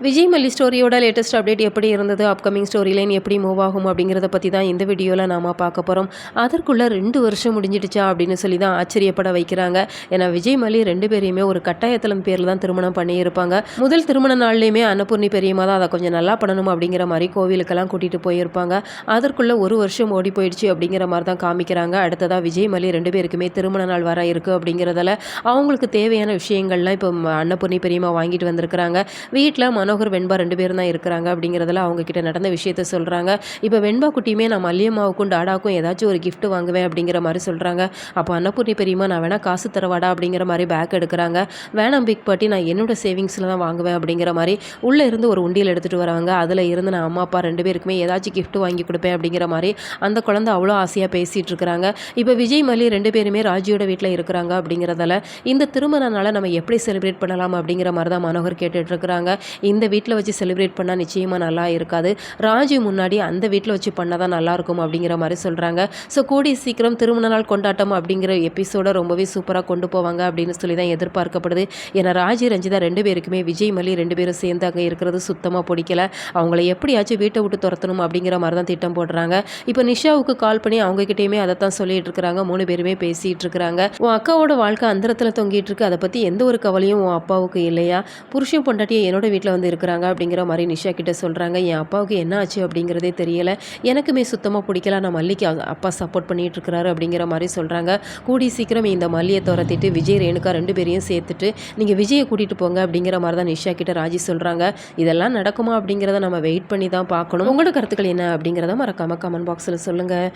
விஜய் மல்லி ஸ்டோரியோட latest update எப்படி இருந்தது, அப்கமிங் ஸ்டோரி லைன் எப்படி மூவ் ஆகும் அப்படிங்கிறத பற்றி தான் இந்த வீடியோவில் நாம் பார்க்க போகிறோம். அதற்குள்ளே 2 வருஷம் முடிஞ்சிடுச்சா அப்படின்னு சொல்லி தான் ஆச்சரியப்பட வைக்கிறாங்க. ஏன்னா விஜய் மல்லி 2 பேரையுமே ஒரு கட்டாயத்தின் பேரில் தான் திருமணம் பண்ணியிருப்பாங்க. முதல் திருமண நாள்லேயுமே அன்னபூர்ணி பெரியம்மா தான் அதை கொஞ்சம் நல்லா பண்ணணும் அப்படிங்கிற மாதிரி கோவிலுக்கெல்லாம் கூட்டிகிட்டு போயிருப்பாங்க. அதற்குள்ளே 1 வருஷம் ஓடி போயிடுச்சு அப்படிங்கிற மாதிரி தான் காமிக்கிறாங்க. அடுத்ததாக விஜய் மல்லி 2 பேருக்குமே திருமண நாள் வர இருக்குது அப்படிங்கிறதால அவங்களுக்கு தேவையான விஷயங்கள்லாம் இப்போ அன்னபூர்ணி பெரியம்மா வாங்கிட்டு வந்திருக்கிறாங்க. வீட்டில் மனோகர் வெண்பா 2 பேரும் தான் இருக்கிறாங்க அப்படிங்கிறதுல அவங்க கிட்ட நடந்த விஷயத்த சொல்கிறாங்க. இப்போ வெண்பா குட்டியுமே நான் மல்லியம்மாவுக்கும் டாடாக்கும் ஏதாச்சும் ஒரு கிஃப்ட் வாங்குவேன் அப்படிங்கிற மாதிரி சொல்கிறாங்க. அப்போ அன்னபூர்ணி பெரியம்மா நான் வேணா காசு தரவாடா அப்படிங்கிற மாதிரி பேக் எடுக்கிறாங்க. வேணாம் பிக் பாட்டி, நான் என்னோட சேவிங்ஸில் தான் வாங்குவேன் அப்படிங்கிற மாதிரி உள்ளே இருந்து ஒரு உண்டியல் எடுத்துகிட்டு வராங்க. அதில் இருந்து நான் அம்மா அப்பா 2 பேருக்குமே ஏதாச்சும் கிஃப்ட் வாங்கி கொடுப்பேன் அப்படிங்கிற மாதிரி அந்த குழந்தை அவ்வளோ ஆசையாக பேசிகிட்டு இருக்கிறாங்க. இப்போ விஜய் மல்லி 2 பேருமே ராஜியோட வீட்டில் இருக்கிறாங்க அப்படிங்கிறதால இந்த திருமண நாளை நம்ம எப்படி செலிப்ரேட் பண்ணலாம் அப்படிங்கிற மாதிரி தான் மனோகர் கேட்டுட்ருக்குறாங்க. இந்த வீட்டில் வச்சு செலிப்ரேட் பண்ணால் நிச்சயமாக நல்லா இருக்காது, ராஜு முன்னாடி அந்த வீட்டில் வச்சு பண்ணால் தான் நல்லாயிருக்கும் அப்படிங்கிற மாதிரி சொல்கிறாங்க. ஸோ கூடிய சீக்கிரம் திருமண நாள் கொண்டாட்டம் அப்படிங்கிற எபிசோட ரொம்பவே சூப்பராக கொண்டு போவாங்க அப்படின்னு சொல்லி தான் எதிர்பார்க்கப்படுது. ஏன்னா ராஜி ரஞ்சிதா 2 பேருக்குமே விஜய் மல்லி 2 பேரும் சேர்ந்து அங்கே இருக்கிறது சுத்தமாக பிடிக்கல. அவங்கள எப்படியாச்சும் வீட்டை விட்டு துரத்தணும் அப்படிங்கிற மாதிரி தான் திட்டம் போடுறாங்க. இப்போ நிஷாவுக்கு கால் பண்ணி அவங்ககிட்டயுமே அதை தான் சொல்லிட்டு இருக்கிறாங்க. 3 பேருமே பேசிகிட்டு இருக்கிறாங்க. உன் அக்காவோட வாழ்க்கை அந்தரத்தில் தொங்கிட்டு இருக்கு, அதை பற்றி எந்த ஒரு கவலையும் உன் அப்பாவுக்கு இல்லையா? புருஷன் பொண்டாட்டியை என்னோட வீட்டில் வந்து இருக்கிறாங்க அப்படிங்கிற மாதிரி நிஷா கிட்ட சொல்கிறாங்க. என் அப்பாவுக்கு என்ன ஆச்சு அப்படிங்கிறதே தெரியல, எனக்குமே சுத்தமாக பிடிக்கல, நான் மல்லிக்கு அப்பா சப்போர்ட் பண்ணிட்டு இருக்கிறாரு அப்படிங்கிற மாதிரி சொல்கிறாங்க. கூடி சீக்கிரம் இந்த மல்லியை துரத்திட்டு விஜய் ரேணுகா 2 பேரையும் சேர்த்துட்டு நீங்கள் விஜயை கூட்டிகிட்டு போங்க அப்படிங்கிற மாதிரி தான் நிஷா கிட்ட ராஜி சொல்கிறாங்க. இதெல்லாம் நடக்குமா அப்படிங்கிறத நம்ம வெயிட் பண்ணி தான் பார்க்கணும். உங்களோட கருத்துக்கள் என்ன அப்படிங்கிறத மறக்காம கமெண்ட் பாக்ஸில் சொல்லுங்கள்.